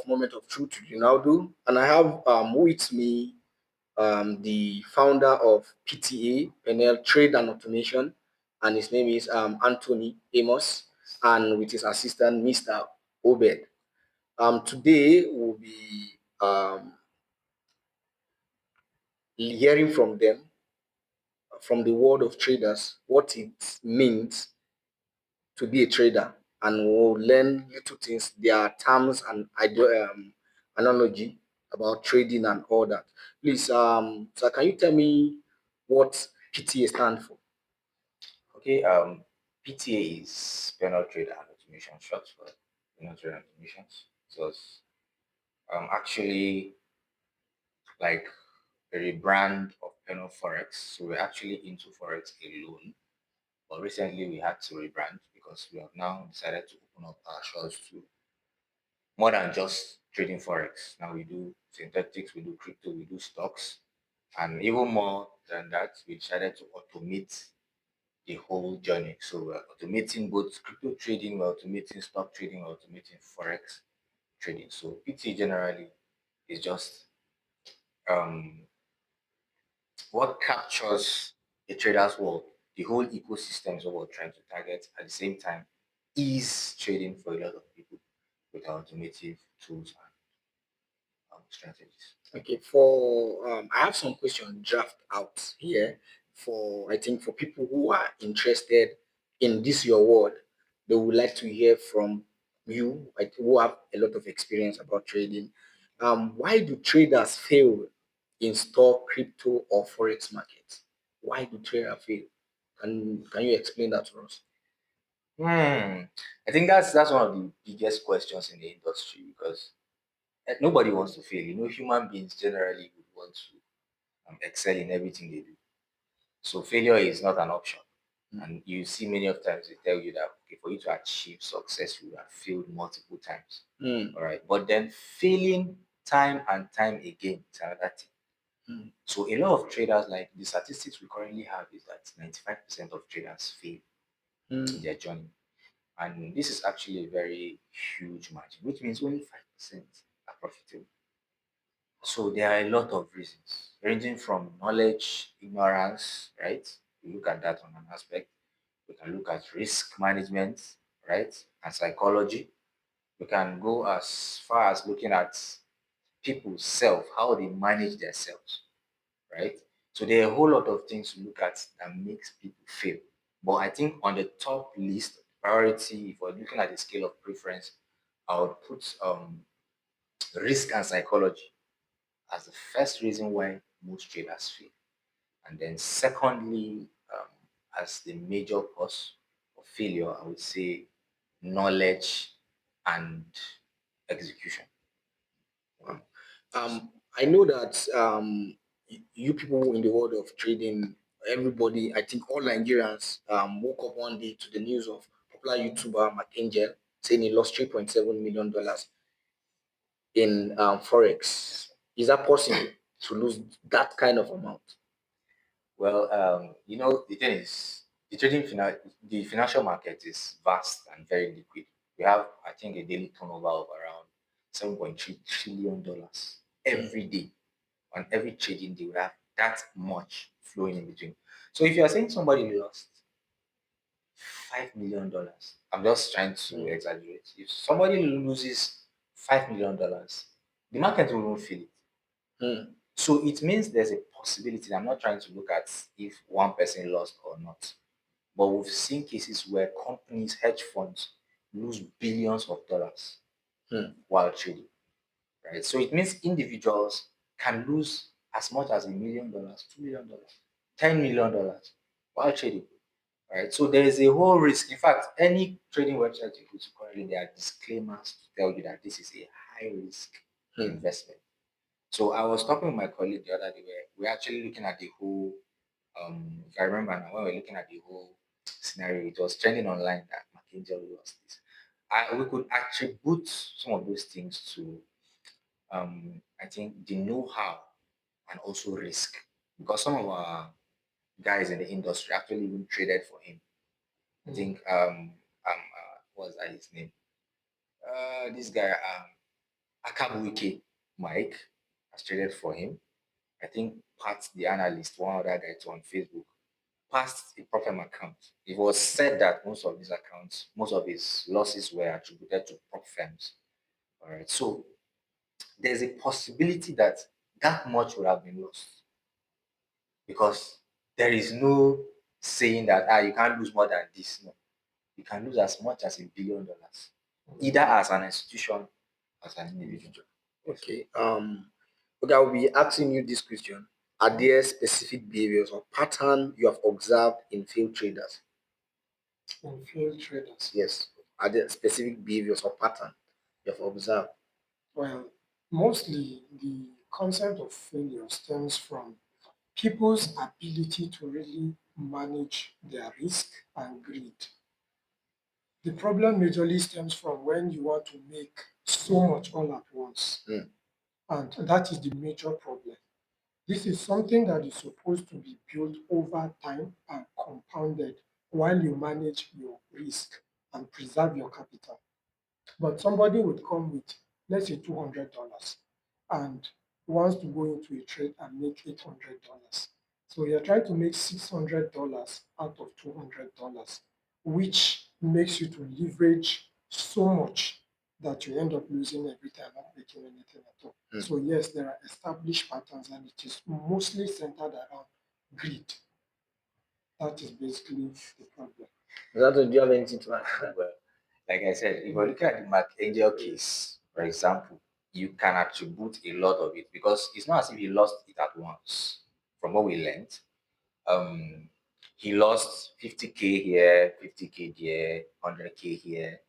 of Moment of Truth with Leunado, and I have with me the founder of PTA, Penel Trade and Automation, and his name is Anthony Amos, and with his assistant, Mr. Obed. Today we'll be hearing from them, from the world of traders, what it means to be a trader, and we'll learn little things, their terms and analogy about trading and all that. Please, sir, can you tell me what PTA stands for? Okay, PTA is Penal Trade and Automation, short for Penal Trade and Automation. So it's actually like a rebrand of Penal Forex. So we're actually into Forex alone, but recently we had to rebrand because we have now decided to open up our shops to more than just trading Forex. Now we do synthetics, we do crypto, we do stocks, and even more than that, we decided to automate the whole journey. So we're automating both crypto trading, we're automating stock trading, we're automating forex trading. So PT generally is just um, what captures a trader's world. The whole ecosystem is what we're trying to target. At the same time, ease trading for a lot of people with automotive tools and strategies. Okay, for I have some questions draft out here for, I think, for people who are interested in this your world. They would like to hear from you, like, who have a lot of experience about trading. Why do traders fail in stock, crypto, or forex markets? Why do traders fail? Can you explain that to us? I think that's one of the biggest questions in the industry because nobody wants to fail. You know, human beings generally would want to excel in everything they do. So failure is not an option. And you see many of times they tell you that okay, for you to achieve success, you have failed multiple times. Mm. All right. But then failing time and time again is another thing. So a lot of traders, like the statistics we currently have is that 95% of traders fail in their journey. And this is actually a very huge margin, which means only 5% are profitable. So there are a lot of reasons, ranging from knowledge, ignorance, right? We look at that on an aspect. We can look at risk management, right? And psychology. We can go as far as looking at people's self, how they manage themselves, right? So there are a whole lot of things to look at that makes people fail. But I think on the top list, priority, if we're looking at the scale of preference, I would put risk and psychology as the first reason why most traders fail. And then secondly, as the major cause of failure, I would say knowledge and execution. Wow. I know that you people in the world of trading, everybody, I think all Nigerians woke up one day to the news of popular YouTuber McAngel saying he lost $3.7 million in Forex. Is that possible to lose that kind of amount? Well, you know, the thing is, the financial market is vast and very liquid. We have, I think, a daily turnover of around $7.3 trillion every day. On every trading day, we have that much flowing in between. So if you are saying somebody lost $5 million, I'm just trying to exaggerate. If somebody loses $5 million, the market will not feel it. Hmm. So it means there's a possibility. I'm not trying to look at if one person lost or not, but we've seen cases where companies, hedge funds, lose billions of dollars while trading, right? So it means individuals can lose as much as $1 million, $2 million, $10 million while trading, right? So there is a whole risk. In fact, any trading website you go to currently, there are disclaimers to tell you that this is a high risk investment. So I was talking with my colleague the other day where we're actually looking at the whole if I remember now when we we're looking at the whole scenario, it was trending online that McKinsey lost this. We could attribute some of those things to I think the know-how and also risk. Because some of our guys in the industry actually even traded for him. I think what was that his name? This guy Akabuike Mike has traded for him. I think Pat, the analyst, one other guy too on Facebook, passed a problem account. It was said that most of these accounts, most of his losses were attributed to prop firms. All right. So there's a possibility that that much would have been lost because there is no saying that you can't lose more than this. No, you can lose as much as $1 billion, either as an institution, as an individual. Okay. Okay, I'll be asking you this question. Are there specific behaviors or pattern you have observed in failed traders? In field traders. Yes. Are there specific behaviors or pattern you have observed? Well, mostly the concept of failure stems from people's ability to really manage their risk and greed. The problem majorly stems from when you want to make so much all at once. Mm. And that is the major problem. This is something that is supposed to be built over time and compounded while you manage your risk and preserve your capital. But somebody would come with, let's say, $200 and wants to go into a trade and make $800. So you're trying to make $600 out of $200, which makes you to leverage so much that you end up losing every time, not making anything at all. Mm. So yes, there are established patterns and it is mostly centered around greed. That is basically the problem. Zato, do you have anything to add? Well, like I said, if you look at the Mark Angel case, for example, you can attribute a lot of it because it's not as if he lost it at once. From what we learned, um, he lost 50K here, 50K there, 100K here.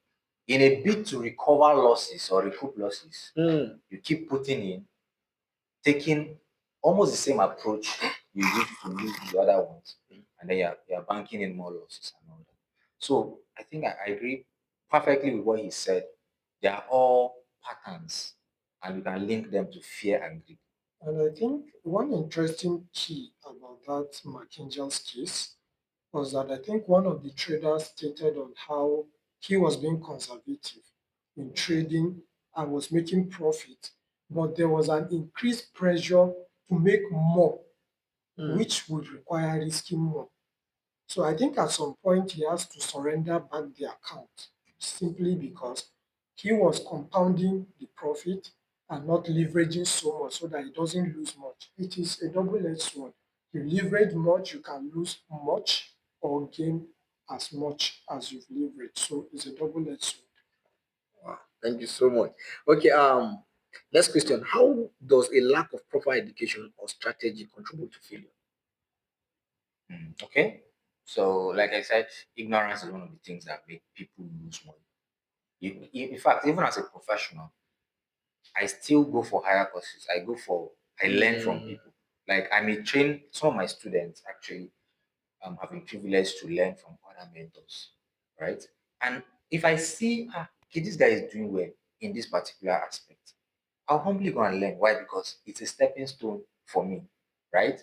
In a bid to recover losses or recoup losses, Mm. you keep putting in, taking almost the same approach you used to use the other ones, and then you're banking in more losses and all that. So I think I agree perfectly with what he said. They are all patterns, and you can link them to fear and greed. And I think one interesting key about that McKingel's case was that I think one of the traders stated on how he was being conservative in trading and was making profit, but there was an increased pressure to make more, which would require risking more. So I think at some point he has to surrender back the account simply because he was compounding the profit and not leveraging so much so that he doesn't lose much. It is a double-edged sword. You leverage much, you can lose much or gain as much as you've leveraged. So it's a double-edged sword. Wow, thank you so much. Okay, next question. How does a lack of proper education or strategy contribute to failure? Okay. So, like I said, ignorance is one of the things that make people lose money. In fact, even as a professional, I still go for higher courses. I learn from people. Like I may train some of my students actually have been privileged to learn from other mentors, right? And if I see, okay, this guy is doing well in this particular aspect, I'll humbly go and learn. Why? Because it's a stepping stone for me, right?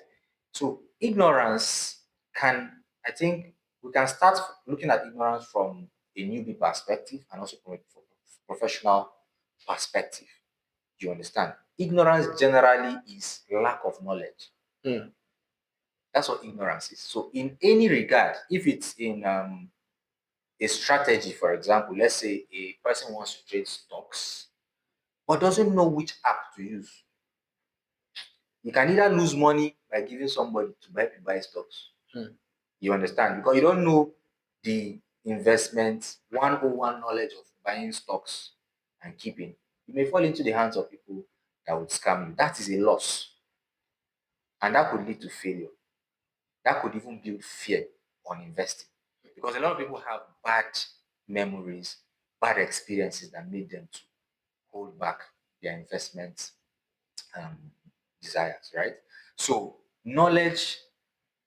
So ignorance can, I think, we can start looking at ignorance from a newbie perspective and also from a professional perspective. Do you understand? Ignorance generally is lack of knowledge. Mm. That's what ignorance is. So, in any regard, if it's in a strategy, for example, let's say a person wants to trade stocks but doesn't know which app to use, you can either lose money by giving somebody to buy stocks. Mm. You understand? Because you don't know the investment 101 knowledge of buying stocks and keeping. You may fall into the hands of people that would scam you. That is a loss, and that could lead to failure. That could even build fear on investing because a lot of people have bad memories, bad experiences that made them to hold back their investment um, desires, right? So, knowledge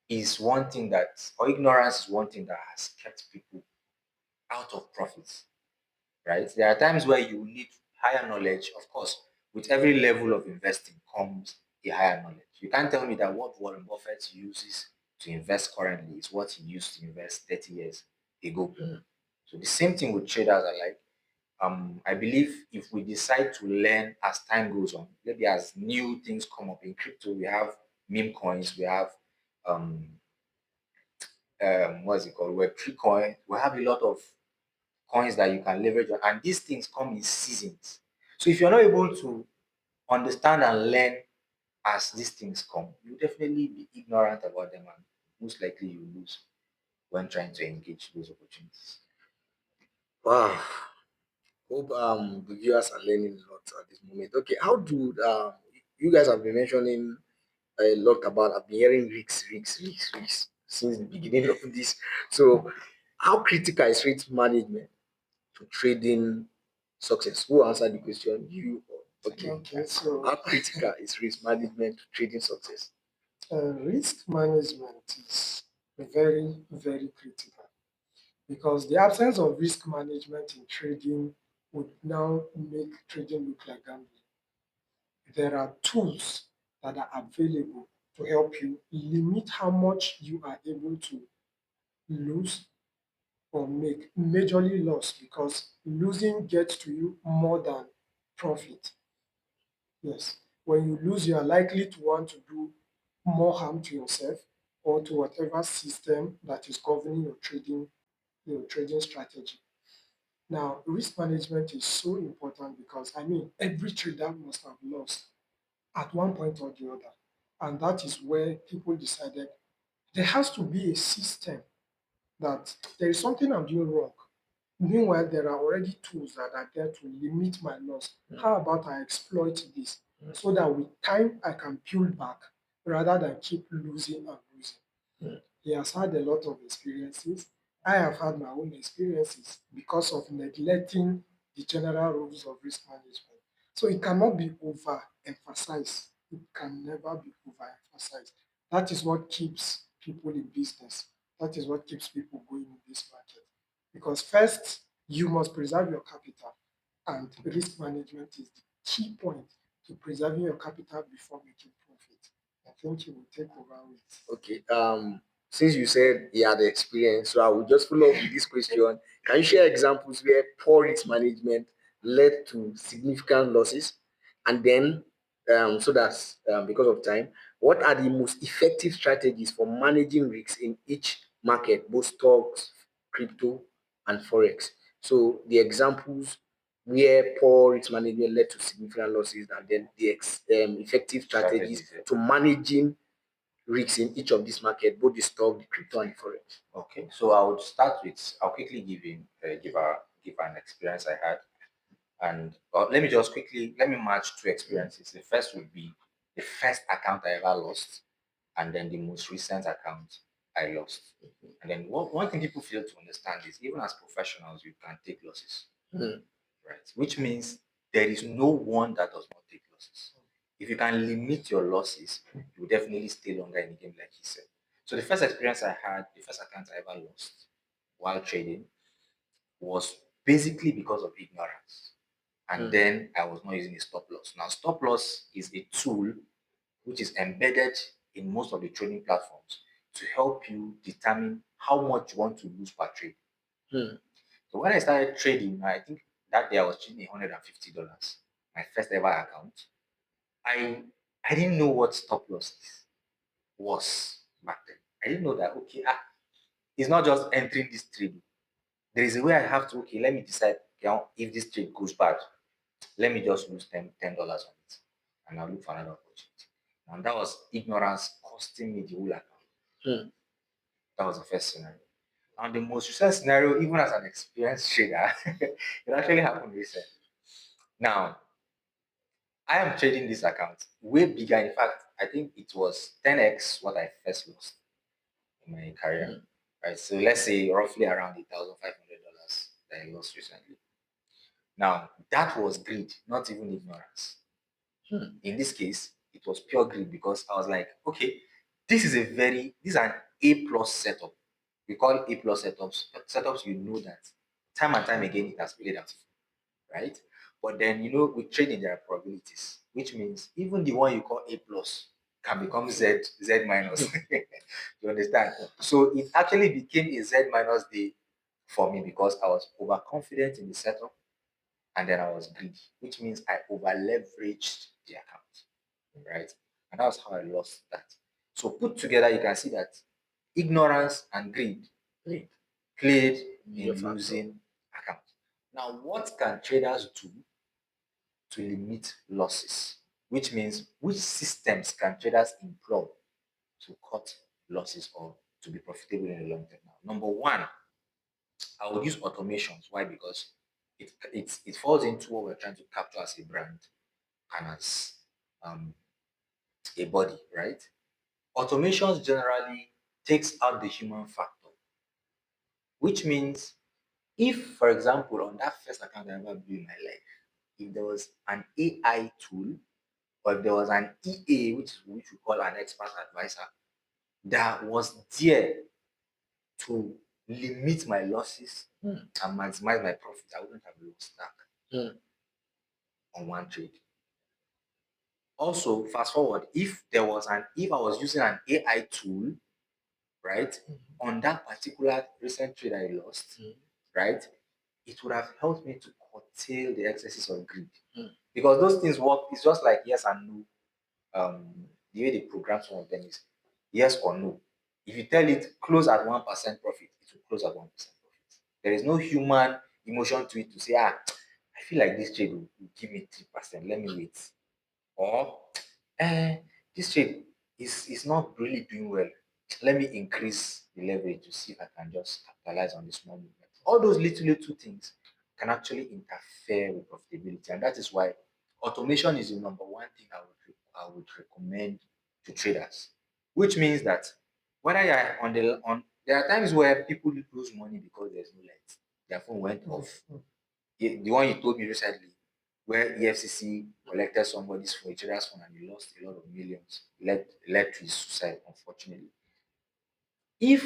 is one thing that, or ignorance is one thing that has kept people out of profits, right? There are times where you need higher knowledge. Of course, with every level of investing comes a higher knowledge. You can't tell me that what Warren Buffett uses to invest currently is what he used to invest 30 years ago. So the same thing with traders are like, I believe if we decide to learn as time goes on, maybe as new things come up in crypto, we have meme coins, we have um what's it called, Web3 coin, we have a lot of coins that you can leverage on, and these things come in seasons. So if you're not able to understand and learn as these things come, you definitely be ignorant about them, and most likely you lose when trying to engage those opportunities. Wow. Hope the viewers are learning a lot at this moment. Okay, how do you guys have been mentioning a lot about, I've been hearing risks since the beginning of this. So how critical is risk management to trading success? Who answered the question? You. Okay. Okay, so How critical is risk management to trading success? risk management is very, very critical because the absence of risk management in trading would now make trading look like gambling. There are tools that are available to help you limit how much you are able to lose or make majorly loss because losing gets to you more than profit. Yes. When you lose, you are likely to want to do more harm to yourself or to whatever system that is governing your trading strategy. Now, risk management is so important because I mean every trader must have lost at one point or the other. And that is where people decided there has to be a system that there is something I'm doing wrong. Meanwhile, there are already tools that are there to limit my loss. How about I exploit this so that with time I can build back rather than keep losing and losing? He has had a lot of experiences. I have had my own experiences because of neglecting the general rules of risk management. So it cannot be overemphasized. It can never be overemphasized. That is what keeps people in business. That is what keeps people going in this market. Because first, you must preserve your capital, and risk management is the key point to preserving your capital before making profit. I think you will take over with. Okay. Since you said you had experience, so I will just follow up with this question. Can you share examples where poor risk management led to significant losses? And then, so that's because of time, what are the most effective strategies for managing risks in each market, both stocks, crypto, and forex? So the examples where poor risk management led to significant losses, and then the effective strategies Strategies, yeah. to managing risks in each of these markets, both the stock, the crypto, and the forex. Okay, so I would start with, I'll quickly give an experience I had, and let me just quickly let me match two experiences. The first would be the first account I ever lost, and then the most recent account I lost. And then one thing people fail to understand is even as professionals, you can take losses, right? Which means there is no one that does not take losses. If you can limit your losses, you will definitely stay longer in the game, like he said. So the first experience I had, the first account I ever lost while trading was basically because of ignorance. And then I was not using a stop loss. Now, stop loss is a tool which is embedded in most of the trading platforms to help you determine how much you want to lose per trade. So when I started trading, I think that day I was trading $150, my first ever account. I I didn't know what stop loss was back then. I didn't know that okay, it's not just entering this trade. There is a way I have to okay, let me decide if this trade goes bad, let me just lose $10 on it and I'll look for another opportunity. And that was ignorance costing me the whole account. That was the first scenario. And the most recent scenario, even as an experienced trader, it actually happened recently. Now, I am trading this account way bigger. In fact, I think it was 10x what I first lost in my career. Right. So let's say roughly around $1,500 that I lost recently. Now, that was greed, not even ignorance. In this case, it was pure greed because I was like, okay, this is an A plus setup. We call A plus setups. Setups you know that time and time again it has played out, right? But then with trading there are probabilities, which means even the one you call A plus can become Z minus. You understand? So it actually became a Z minus day for me because I was overconfident in the setup. and then I was greedy, which means I over leveraged the account, right? And that was how I lost that. So put together, you can see that ignorance and greed played Major in factor. losing account. Now, what can traders do to limit losses? Which means which systems can traders employ to cut losses or to be profitable in the long term? Now, number one, I would use automations. Why? Because it falls into what we're trying to capture as a brand and as um, a body, right? Automations generally takes out the human factor, which means if, for example, on that first account I ever built in my life, if there was an AI tool or if there was an EA, which we call an expert advisor, that was there to limit my losses and maximize my profit, I wouldn't have lost that on one trade. Also, fast forward, if I was using an AI tool, right, on that particular recent trade I lost, right, it would have helped me to curtail the excesses of greed. Because those things work, it's just like yes and no. The way they program some of them is yes or no. If you tell it close at 1% profit, it will close at 1% profit. There is no human emotion to it to say, I feel like this trade will give me 3%. Let me wait. Or this trade is not really doing well. Let me increase the leverage to see if I can just capitalize on the small movement. All those little things can actually interfere with profitability, and that is why automation is the number one thing I would recommend to traders. Which means that whether you're on there are times where people lose money because there's no light. Their phone went off. The one you told me recently, where EFCC collected somebody's phone, a trader's phone, and he lost a lot of millions, led to his suicide, unfortunately. If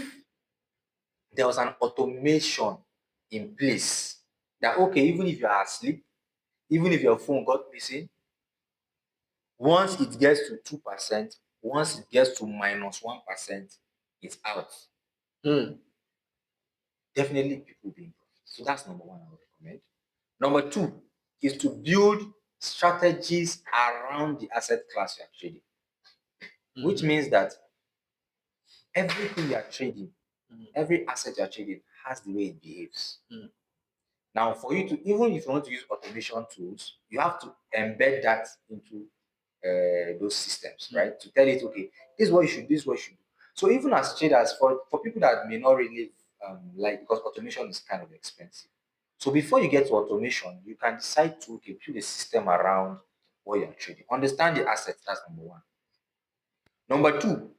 there was an automation in place that, okay, even if you are asleep, even if your phone got missing, once it gets to 2%, once it gets to minus 1%, it's out. Definitely people will be in profit. So that's number one I would recommend. Number two is to build strategies around the asset class you are trading, which means that everything you are trading, every asset you are trading has the way it behaves. Now, for you to, even if you want to use automation tools, you have to embed that into those systems, right? To tell it, okay, this is what you should, this is what you should do. So even as traders, for people that may not really like, because automation is kind of expensive. So before you get to automation, you can decide to, okay, build a system around what you're trading. Understand the assets, that's number one. Number two,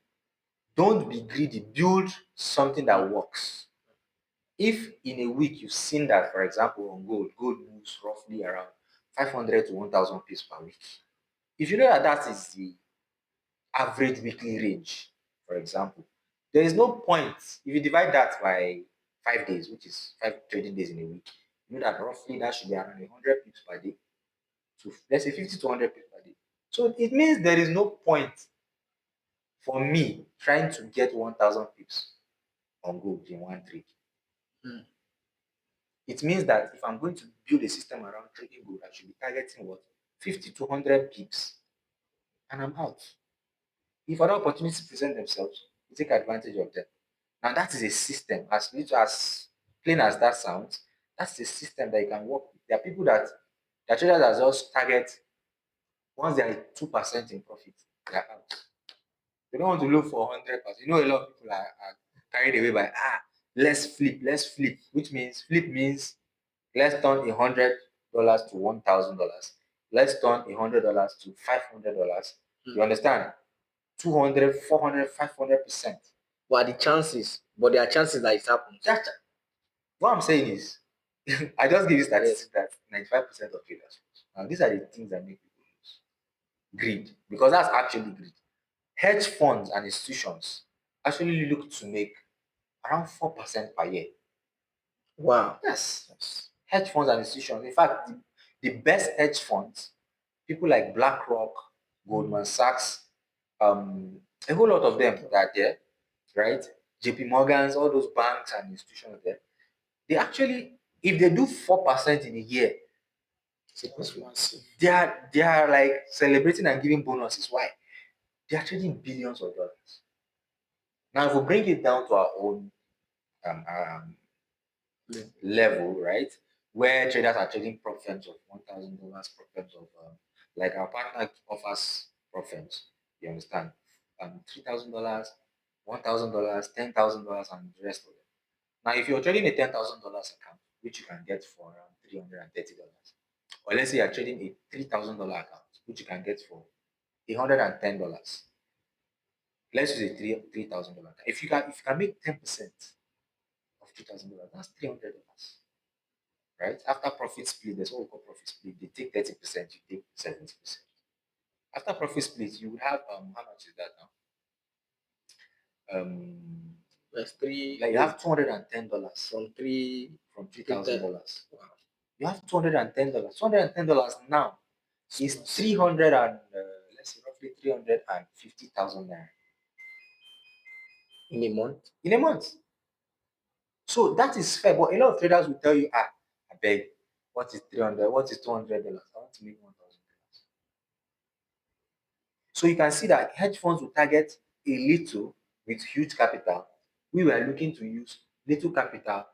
don't be greedy. Build something that works. If in a week you've seen that, for example, on gold moves roughly around 500 to 1,000 pips per week. If you know that that is the average weekly range, for example, there is no point if you divide that by 5 days, which is 5 trading days in a week. You know that roughly that should be around 100 pips per day. So let's say 50 to 100 pips per day. So it means there is no point for me trying to get 1,000 pips on gold in one trade. It means that if I'm going to build a system around trading gold, I should be targeting what? 50 to 100 pips, and I'm out. If other opportunities present themselves, you take advantage of them. Now that is a system, as little as plain as that sounds, that's a system that you can work with. There are people that the traders that just target once they are 2% in profit, they are out. They don't want to look for 100%. You know, a lot of people are carried away by let's flip, which means flip means let's turn $100 to $1,000. Let's turn $100 to $500. You understand? 200, 400, 500%. But there are chances that it happens. What I'm saying is, I just give you statistics that 95% of traders lose. Now, these are the things that make people lose. Greed, because that's actually greed. Hedge funds and institutions actually look to make around 4% per year. Wow. Yes. Hedge funds and institutions. In fact, the best hedge funds, people like BlackRock, Goldman Sachs, a whole lot of them that are there, right? JP Morgans, all those banks and institutions there, they actually, if they do 4% in a year, That's massive. They are like celebrating and giving bonuses. Why? They are trading billions of dollars. Now, if we bring it down to our own um, um, level, right, where traders are trading prop firms of $1,000, prop firms of like our partner offers prop firms. You understand? $3,000, $1,000, $10,000, and the rest of them. Now, if you're trading a $10,000 account, which you can get for around $330, or let's say you're trading a $3,000 account, which you can get for $110. Let's use a $3,000. If you can make 10% of $3,000, that's $300. Right? After profit split, there's what we call profit split. They take 30%, you take 70%. After profit split, you would have how much is that now? That's three. Like you have $210 From three. from $3,000. Wow. You have $210. $210 now is Massive. 300 and let's say roughly 350,000 naira In a month. in a month. So that is fair, but a lot of traders will tell you, I beg, what is 300? What is $200? I want to make $1,000. So you can see that hedge funds will target a little with huge capital. We were looking to use little capital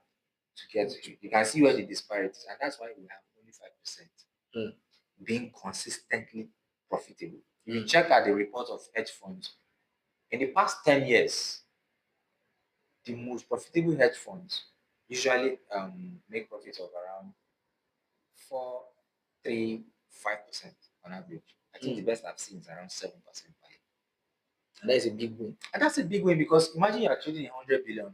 to get huge. You can see where the disparity is, and that's why we have only 5% being consistently profitable. If you check out the reports of hedge funds, in the past 10 years, the most profitable hedge funds usually make profits of around 4, 3, 5% on average. I think the best I've seen is around 7% per year. And that is a big win. And that's a big win because imagine you're trading $100 billion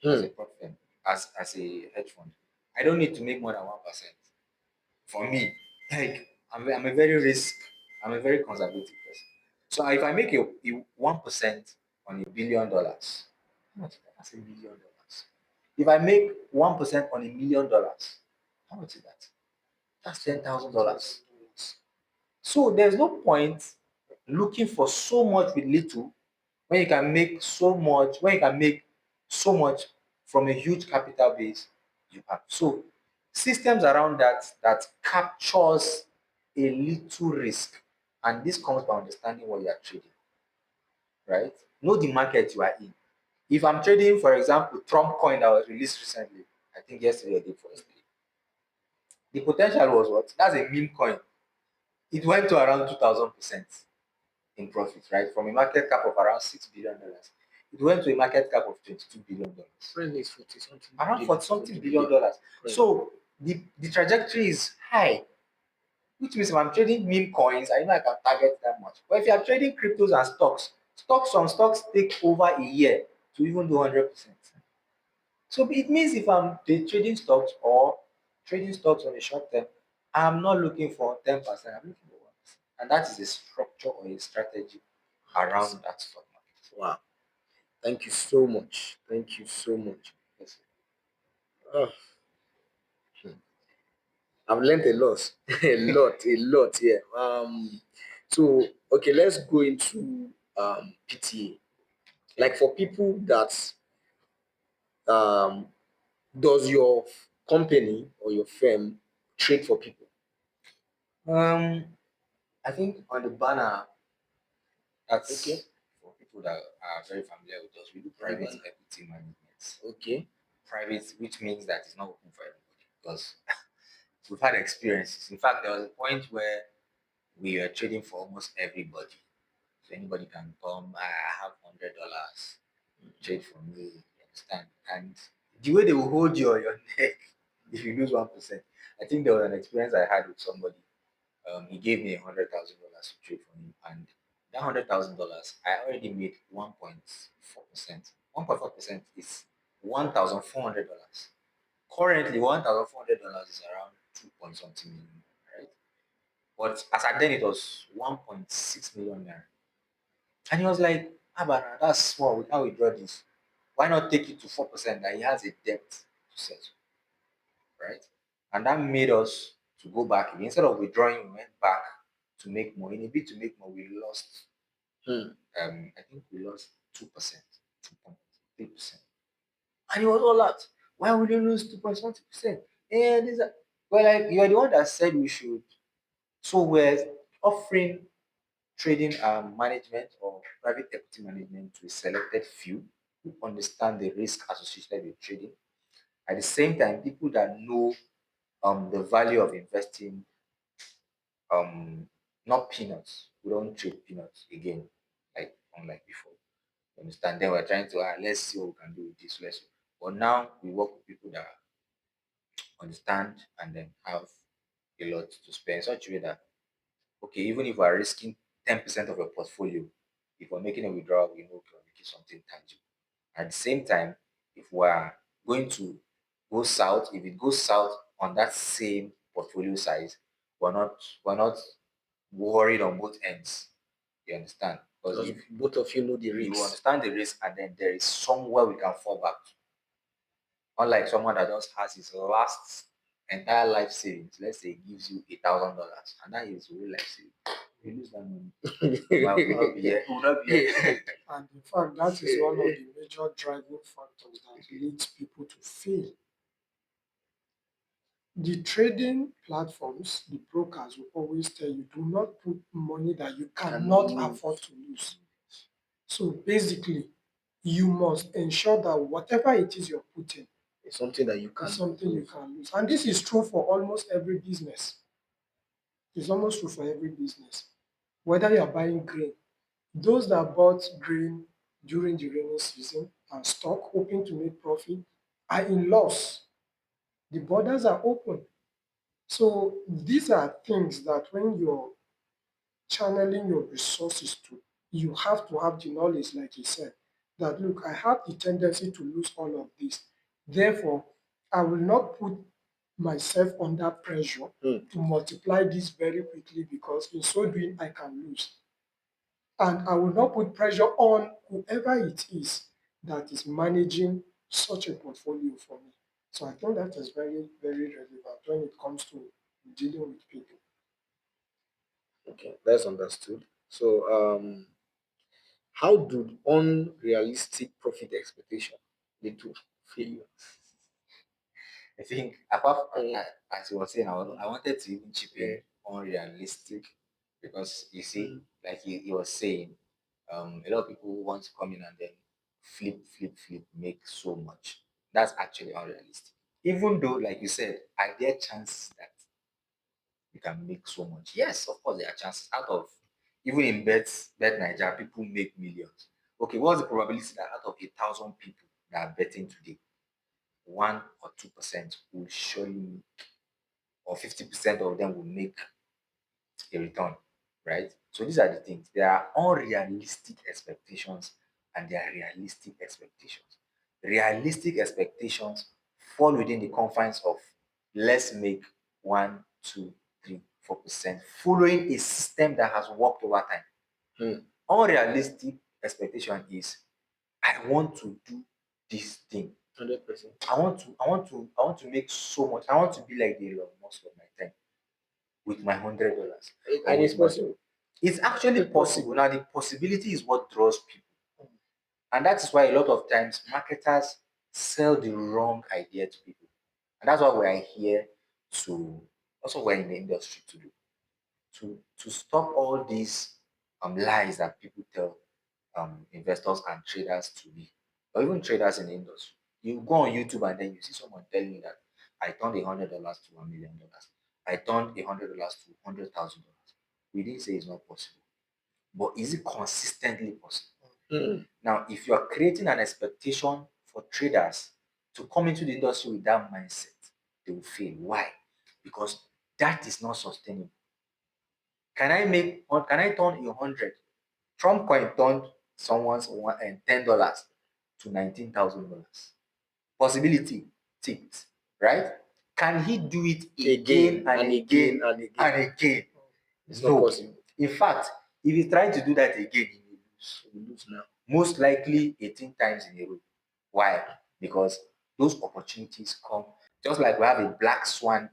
as a prop firm, as a hedge fund. I don't need to make more than 1%. For me, like I'm a very I'm a very conservative person. So if I make a 1% on $1 billion, how much is that? That's $1 million. If I make 1% on $1 million, how much is that? That's $10,000. So there's no point looking for so much with little when you can make so much, from a huge capital base you have. So systems around that captures a little risk. And this comes by understanding what you are trading, right? Know the market you are in. If I'm trading, for example, Trump coin that was released recently, I think yesterday or day before yesterday, the potential was what? That's a meme coin. It went to around 2000% in profit, right? From a market cap of around $6 billion, it went to a market cap of $22 billion. Friendly is 40 something. Around 40 something $billion. So the trajectory is high, which means if I'm trading meme coins, I know I can target that much. But if you are trading cryptos and stocks take over a year to even do 100%. So it means if I'm trading stocks or trading stocks on a short term, I'm not looking for 10%, I'm looking for 1%. And that is a structure or a strategy around that stock market. Wow. Thank you so much. Thank you so much. Yes. Oh, I've learned a lot. A lot, yeah. So okay, let's go into PTA. Like for people that um does your company or your firm trade for people? I think on the banner, that's Okay. for people that are very familiar with us. We do private equity management. Okay. Private, which means that it's not open for everybody because we've had experiences. In fact, there was a point where we were trading for almost everybody. So anybody can come, I have $100, trade for me, you understand? And the way they will hold your neck if you lose 1%. I think there was an experience I had with somebody. He gave me $100,000 to trade for him, and that $100,000 I already made 1.4%. 1.4% is $1,400. Currently, $1,400 is around 2 point something million, right? But as at then, it was 1.6 million naira. And he was like, Abana, that's small. We can't withdraw this. Why not take it to 4% that he has a debt to settle, right? And that made us to go back again. Instead of withdrawing, we went back to make more. In a bit to make more, we lost. I think we lost 2%, 2.3%. And he was all out. Why would you lose 2.1%? And Well, like you're the one that said we should. So we're offering trading management or private equity management to a selected few who understand the risk associated with trading. At the same time, people that know the value of investing, um not peanuts. We don't trade peanuts again, like unlike before. You understand? Then we're trying to let's see what we can do with this. Let's see. But now we work with people that understand and then have a lot to spend in such a way that okay, even if we're risking 10% of your portfolio, if we're making a withdrawal, we know okay, we're making something tangible. At the same time, if we're going to go south, if it goes south on that same portfolio size, we're not worried on both ends. You understand? Because Because if both of you know the you risks. understand the risk and then there is somewhere we can fall back to. Unlike someone that just has his last entire life savings, let's say he gives you $1,000 and that is real life savings. You lose that money. We will not be here. We will not be here. And in fact, that is one of the major driving factors that leads people to fail. The trading platforms, the brokers will always tell you, do not put money that you cannot lose. afford to lose. So basically, you must ensure that whatever it is you're putting It's something that you can is something you lose. can lose. And this is true for almost every business. It's almost true for every business. Whether you're buying grain, those that bought grain during the rainy season and stock hoping to make profit are in loss. The borders are open. So these are things that when you're channeling your resources to, you have to have the knowledge, like he said, that look, I have the tendency to lose all of this. Therefore, I will not put myself under pressure to multiply this very quickly because in so doing, I can lose. And I will not put pressure on whoever it is that is managing such a portfolio for me. So I think that is very, very relevant when it comes to dealing with people. Okay, that's understood. So, how do unrealistic profit expectation lead to failure? I think apart as you were saying, I wanted to even chip in unrealistic because you see, like he was saying, a lot of people want to come in and then flip, make so much. That's actually unrealistic. Even though, like you said, are there chances that you can make so much? Yes, of course there are chances. Out of even in bet Nigeria, people make millions. Okay, what's the probability that out of 1,000 people that are betting today, 1 or 2% will surely, or 50% of them will make a return, right? So these are the things. There are unrealistic expectations and there are realistic expectations. Realistic expectations fall within the confines of let's make 1, 2, 3, 4% following a system that has worked over time. Unrealistic expectation is I want to do this thing. 100%. I want to make so much. I want to be like the Elon Musk of my time with my $100 or And it's with my. possible. It's actually possible. Now the possibility is what draws people, and that is why a lot of times marketers sell the wrong idea to people, and that's what we are here to. That's what we're in the industry to do, to stop all these lies that people tell investors and traders to be, or even traders in the industry. You go on YouTube and then you see someone telling you that I turned $100 to $1 million. I turned $100 to $100,000. We didn't say it's not possible, but is it consistently possible? Now, if you are creating an expectation for traders to come into the industry with that mindset, they will fail. Why? Because that is not sustainable. Can I turn 100? Trump coin turned someone's $10 to $19,000. Possibility ticked, right? Can he do it again and again and again? It's not No. possible. In fact, if he's trying to do that again, he will lose. We lose now. Most likely 18 times in a row. Why? Because those opportunities come just like we have a black swan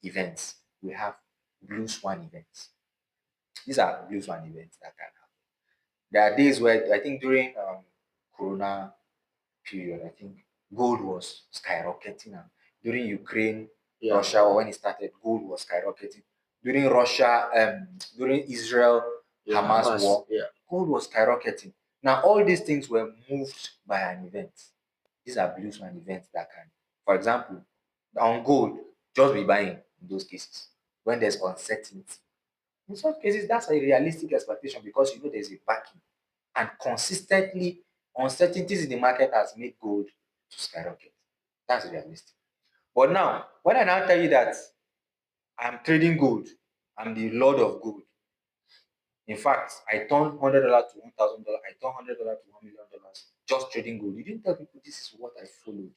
events, we have blue swan events. These are blue swan events that can happen. There are days where I think during Corona period, I think gold was skyrocketing. And during Ukraine Yeah. Russia, or when it started, gold was skyrocketing. During Russia, during Israel Yeah, Hamas Hamas. war, Yeah. gold was skyrocketing. Now all these things were moved by an event. These are beliefs and events that can, for example, on gold, just be buying in those cases when there's uncertainty. In some cases, that's a realistic expectation because you know there's a backing. And consistently, uncertainties in the market has made gold to skyrocket. That's realistic. But now, when I now tell you that I'm trading gold, I'm the lord of gold. In fact, I turned $100 to $1,000, I turned $100 to $1 million just trading gold. You didn't tell people this is what I followed.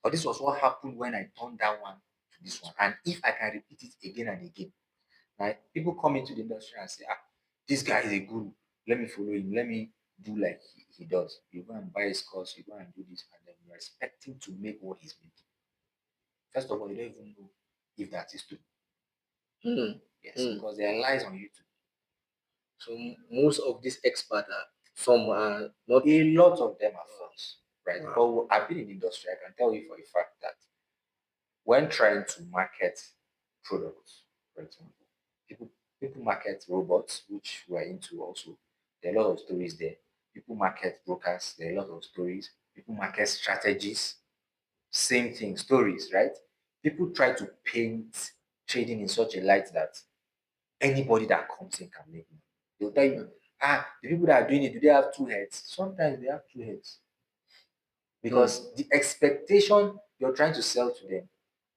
But this was what happened when I turned that one to this one. And if I can repeat it again and again, right? People come into the industry and say, this guy is a guru. Let me follow him. Let me do like he does. You go and buy his course, you go and do this, and then you're expecting to make what he's making. First of all, you don't even know if that is true. Yes, because there are lies on YouTube. So most of these experts are, some are not. A lot of them are false, right? Wow. But I've been in the industry. I can tell you for a fact that when trying to market products, for example, people people market robots, which we're into also. There are a lot of stories there. People market brokers, there are a lot of stories. People market strategies, same thing, stories, right? People try to paint trading in such a light that anybody that comes in can make money. They'll tell you, the people that are doing it, do they have two heads? Sometimes they have two heads. Because the expectation you're trying to sell to them,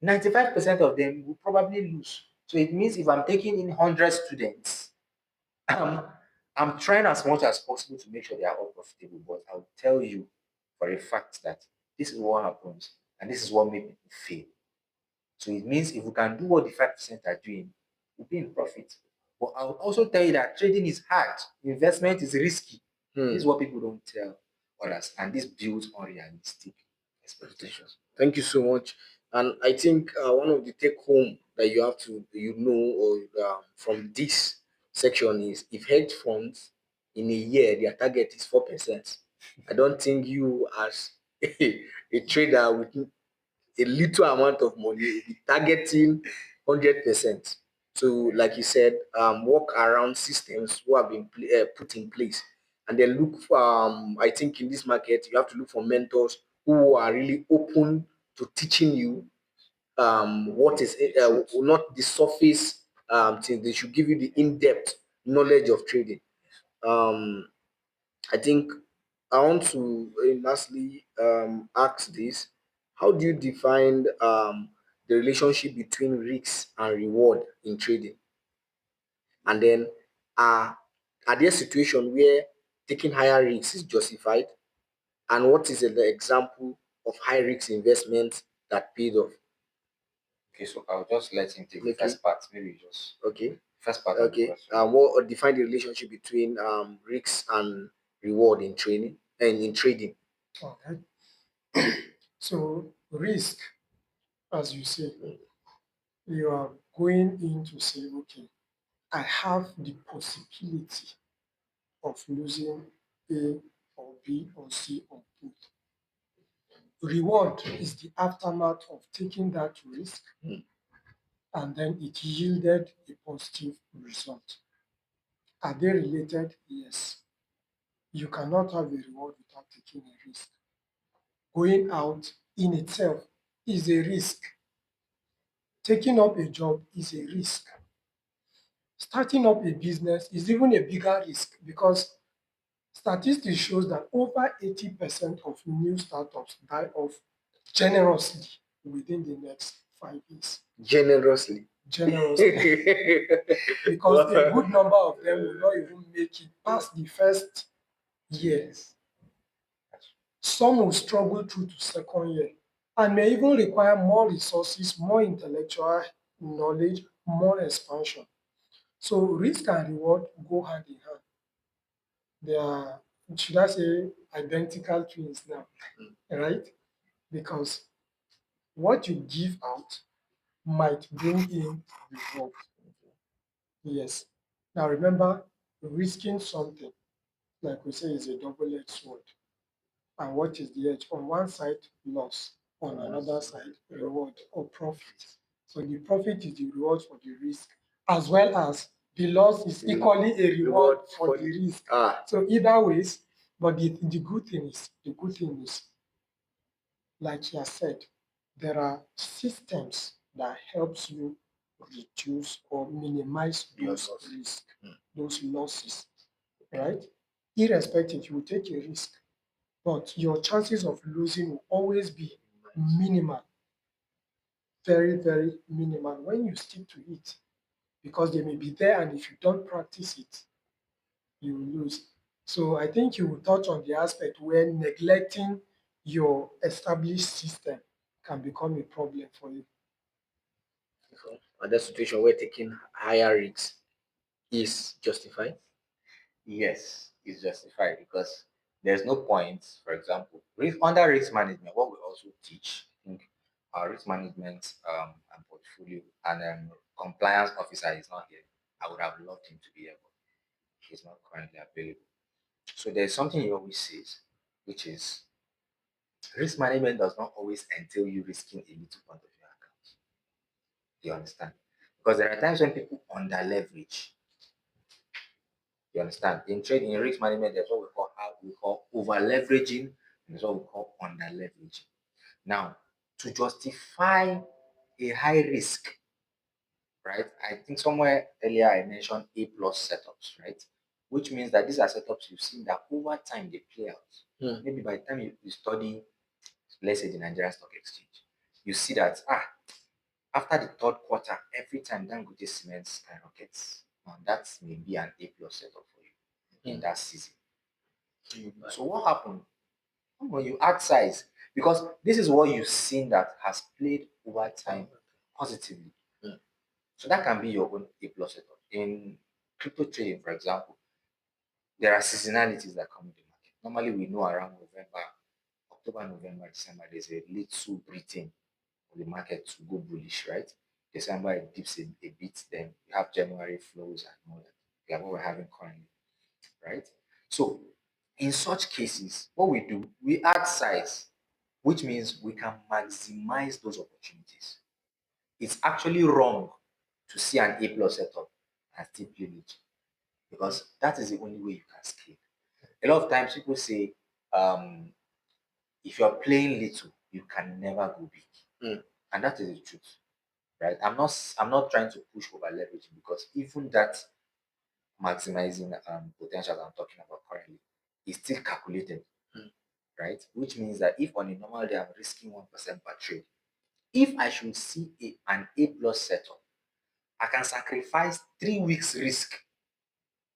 95% of them will probably lose. So it means if I'm taking in 100 students, I'm trying as much as possible to make sure they are all profitable, but I'll tell you for a fact that this is what happens and this is what made people fail. So it means if we can do what the 5% are doing, we'll be in profit. But I'll also tell you that trading is hard, investment is risky. This is what people don't tell others, and this builds unrealistic expectations. Thank you so much. And I think one of the take home that you have to or from this section is, if hedge funds in a year their target is 4%, I don't think you as a trader with a little amount of money will be targeting 100%. So, like you said, work around systems who have been put in place, and then look for. I think in this market, you have to look for mentors who are really open to teaching you what is not the surface thing. They should give you the in-depth knowledge of trading. Um, I think I want to lastly ask this: how do you define the relationship between risk and reward in trading? And then, are there situations where taking higher risks is justified? And what is the example of high risk investment that paid off? Okay, so I'll just let him take the Okay. first part. Maybe just Okay. first part of the Okay. question. What define the relationship between risks and reward in training and in trading? All right. So risk, as you say, you are going in to say, okay, I have the possibility of losing A or B or C or both. Reward is the aftermath of taking that risk and then it yielded a positive result. Are they related? Yes. You cannot have a reward without taking a risk. Going out in itself is a risk. Taking up a job is a risk. Starting up a business is even a bigger risk because statistics shows that over 80% of new startups die off generously within the next 5 years. Generously. Generously. Because a good number of them will not even make it past the first year. Yes. Some will struggle through to second year and may even require more resources, more intellectual knowledge, more expansion. So risk and reward go hand in hand. They are, should I say, identical twins now, right? Because what you give out might bring in reward. Yes. Now remember, risking something, like we say, is a double-edged sword. And what is the edge? On one side, loss. On another side, reward or profit. So the profit is the reward for the risk, as well as the loss is equally a reward for the risk. So either ways, but the good thing is, like he has said, there are systems that helps you reduce or minimize those risks, those losses, right? Irrespective, you will take a risk, but your chances of losing will always be minimal, very, very minimal when you stick to it, because they may be there, and if you don't practice it, you will lose. So I think you will touch on the aspect where neglecting your established system can become a problem for you. So, other situation where taking higher risks is justified. Yes, it's justified because there's no point, for example, under risk management, what we also teach, I think our risk management and portfolio and compliance officer is not here. I would have loved him to be here, but he's not currently available. So there's something he always says, which is risk management does not always entail you risking a little part of your account. You understand? Because there are times when people under leverage. You understand? In trading, in risk management, there's what we call over leveraging, and there's what we call under leveraging. Now, to justify a high risk, right? I think somewhere earlier I mentioned A plus setups, right? Which means that these are setups you've seen that over time they play out. Maybe by the time you study, let's say the Nigerian Stock Exchange, you see that after the third quarter, every time Dangote Cement skyrockets, now that may be an A plus setup for you in that season. So what happened when you add size? Because this is what you've seen that has played over time positively. So that can be your own A plus setup. In crypto trading, for example, there are seasonalities that come in the market. Normally, we know around November, October, November, December, there's a little breathing for the market to go bullish, right? December it dips a bit, then you have January flows and all that. Like what we're having currently, right? So in such cases, what we do, we add size, which means we can maximize those opportunities. It's actually wrong to see an A plus setup and still play it, because that is the only way you can scale. A lot of times people say, if you're playing little, you can never go big. And that is the truth, right? I'm not trying to push over leveraging, because even that maximizing potential I'm talking about currently is still calculated, right? Which means that if on a normal day I'm risking 1% per trade, if I should see an A plus setup, I can sacrifice 3 weeks risk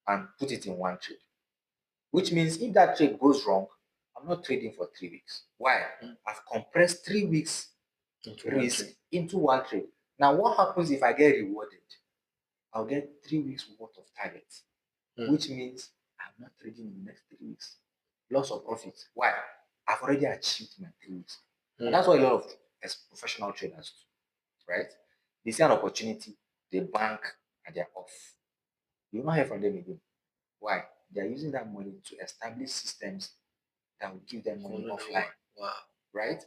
and put it in one trade. Which means if that trade goes wrong, I'm not trading for 3 weeks. Why? I've compressed 3 weeks risk into one trade. Now, what happens if I get rewarded? I'll get 3 weeks worth of targets, which means I'm not trading in the next 3 weeks. Loss of profit. Why? I've already achieved my 3 weeks. And that's what a lot of professional traders do, right? They see an opportunity, they bank, and they're off. You will not hear from them again. Why? They're using that money to establish systems that will give them money offline. Wow. Right?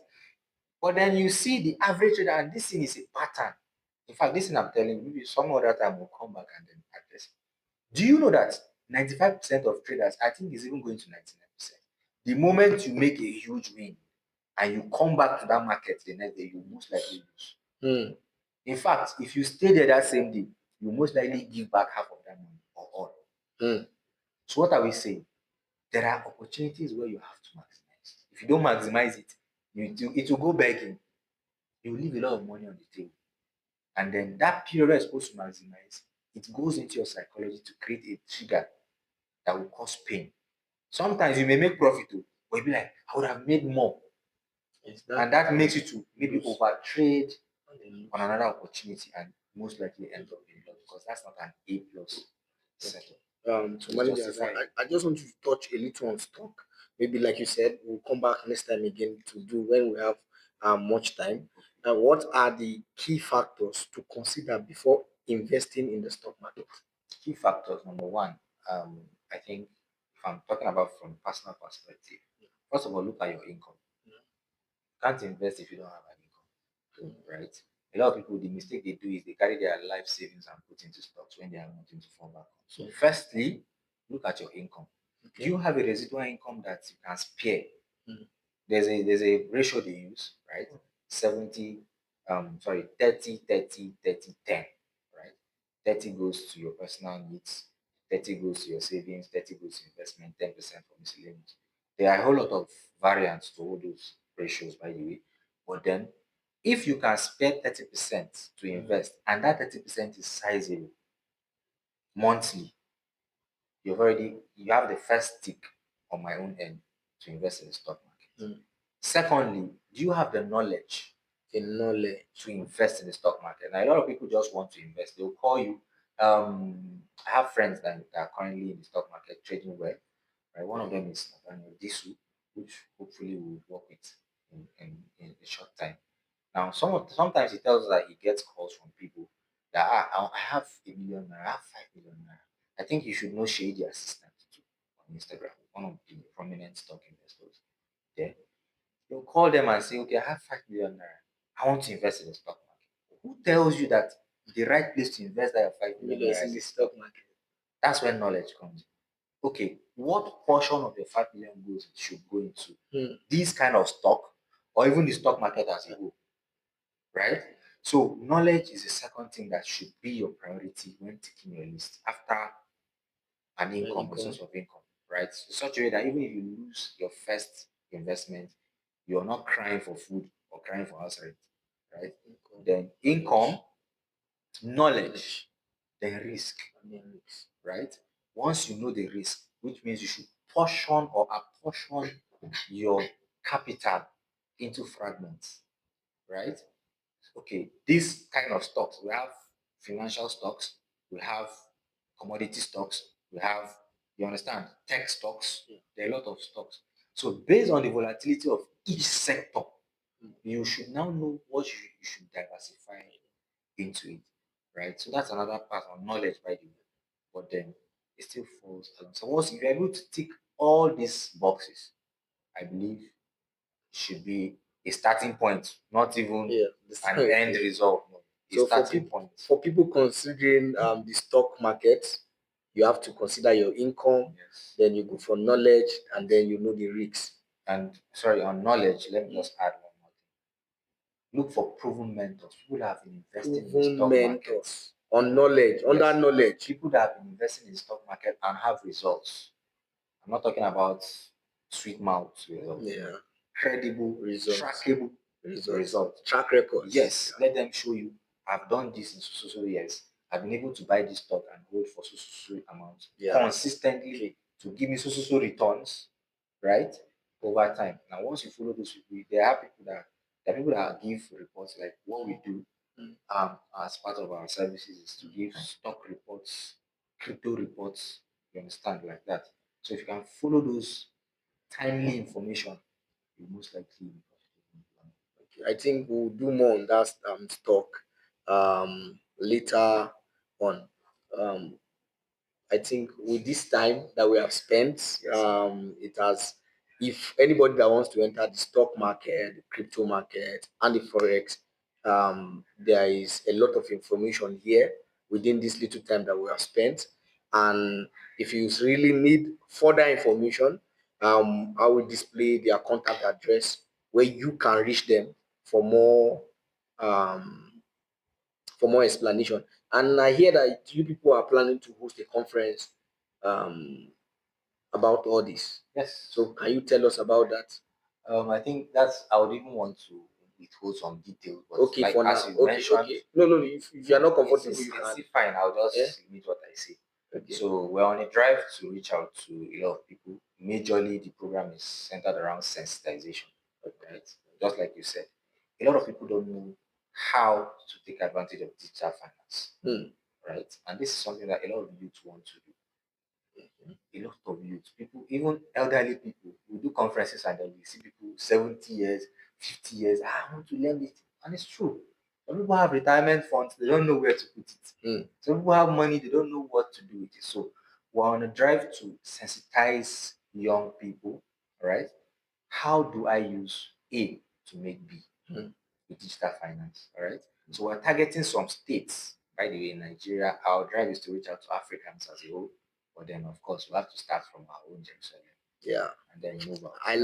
But then you see the average trader, and this thing is a pattern. In fact, this thing I'm telling you, maybe some other time will come back and then address it. Do you know that 95% of traders, I think, is even going to 99%? The moment you make a huge win and you come back to that market the next day, you most likely lose. In fact, if you stay there that same day, you most likely give back half of that money or all. So what are we saying? There are opportunities where you have to maximize. If you don't maximize it, it will go begging. You will leave a lot of money on the table. And then that period you're supposed to maximize, it goes into your psychology to create a trigger that will cause pain. Sometimes you may make profit too, but you'll be like, I would have made more. And that makes you to maybe over trade on another opportunity and most likely end up in loss, because that's not an A plus setup. To manage that, I just want to touch a little on stock. Maybe like you said, we'll come back next time again to do when we have much time. And what are the key factors to consider before investing in the stock market? Key factors, number one, I think if I'm talking about from personal perspective, first of all, look at your income. You can't invest if you don't have an income, right? A lot of people, the mistake they do is they carry their life savings and put into stocks when they have nothing to fall back on. So, firstly, look at your income. Do you have a residual income that you can spare? There's a ratio they use, right? 70, 30, 30, 30, 10, right? 30 goes to your personal needs, 30 goes to your savings, 30 goes to investment, 10% for miscellaneous. There are a whole lot of variants to all those ratios, by the way. But then, if you can spare 30% to invest, and that 30% is sizable monthly, you have the first tick on my own end to invest in the stock market. Secondly, do you have the knowledge to invest in the stock market? Now, a lot of people just want to invest. They'll call you. I have friends that are currently in the stock market trading well. Right? One of them is Nathaniel Disu, which hopefully we'll work with in a short time. Now, sometimes he tells us that he gets calls from people that I have a million naira, I have 5 million naira. I think you should know Shady Assistant too on Instagram, one of the prominent stock investors there. You'll call them and say, okay, I have 5 million naira. I want to invest in the stock market. Who tells you that the right place to invest that 5 million naira is in the stock market? That's where knowledge comes in. Okay, what portion of your 5 million goes should go into this kind of stock or even the stock market as a whole? Right? So knowledge is the second thing that should be your priority when taking your list after an income, a source of income, right? So such a way that even if you lose your first investment, you're not crying for food or crying for house rent, right? Then income, knowledge, then risk, right? Once you know the risk, which means you should portion or apportion your capital into fragments, right? Okay, this kind of stocks, we have financial stocks, we have commodity stocks, we have, you understand, tech stocks. There are a lot of stocks. So based on the volatility of each sector, you should now know what you should diversify into it, right? So that's another part of knowledge, by the way. But then it still falls along. So once you're able to tick all these boxes, I believe should be a starting point, not even an end result. No. A So for starting people point. for people considering the stock market, you have to consider your income, Yes. then you go for knowledge, and then you know the risks. And sorry, on knowledge, let me just add one more thing. Look for proven mentors. People that have been investing in the Proven stock market. mentors on knowledge, on that Yes. knowledge. People that have been investing in the stock market and have results. I'm not talking about sweet mouth results. Yeah. Credible, Results. trackable results. Track records. Yes, let them show you. I've done this in so years. I've been able to buy this stock and hold for so amounts consistently to give me so returns, right? Over time. Now, once you follow those people, there are people that give reports like what we do as part of our services is to give stock reports, crypto reports, you understand, like that. So if you can follow those timely information, you most likely be profitable. I think we'll do more on that stock later on. Um, I think with this time that we have spent, it has. If anybody that wants to enter the stock market, the crypto market, and the forex, there is a lot of information here within this little time that we have spent. And if you really need further information, I will display their contact address where you can reach them for more um, explanation. And I hear that you people are planning to host a conference um, about all this. Yes. So can you tell us about that? I think I would even want to withhold some details, but Okay, like for now. as you Okay, mentioned, okay. No. If you're not comfortable, it's you can. still fine. I'll just limit what I say. Okay. So we're on a drive to reach out to a lot of people. Majorly, the program is centered around sensitization, right? Just like you said, a lot of people don't know how to take advantage of digital finance, right? And this is something that a lot of youth want to do. A lot of youth, people, even elderly people, we do conferences and then we see people 70 years, 50 years. I want to learn this. And it's true. Some people have retirement funds, they don't know where to put it. Some people have money, they don't know what to do with it. So we're on a drive to sensitize young people, right? How do I use A to make B? with digital finance. All right. So we're targeting some states. By the way, in Nigeria, our drive is to reach out to Africans as a whole. But then, of course, we have to start from our own Jerusalem Yeah. and then move out. I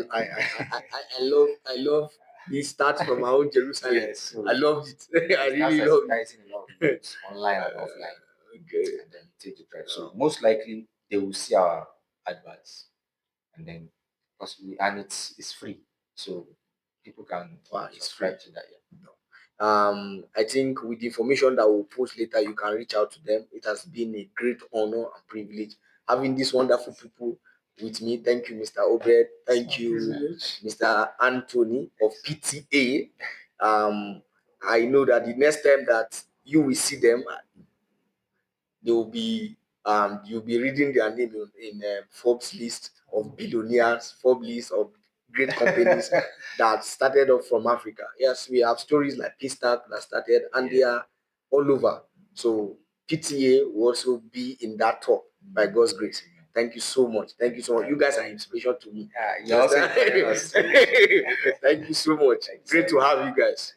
love this start from our own Jerusalem. Yes, so I love it. I start really love it. sensitizing a lot of youths online and offline, Okay. and then take the drive. So most likely they will see our adverts, and then possibly, and it's free, so people can Wow, it's subscribe to that. Yeah. I think with the information that we'll post later, you can reach out to them. It has been a great honor and privilege having these wonderful people with me. Thank you, Mr. Obed. Thank you, Mr. Anthony of PTA. I know that the next time that you will see them, they will be you'll be reading their name in Forbes list of billionaires, Forbes list of great companies that started off from Africa. Yes, we have stories like Paystack that started, and they are all over. So PTA will also be in that top by God's grace. Thank you so much. Thank you so much. You guys are inspiration to me. You're also Thank you so much. Great to have you guys.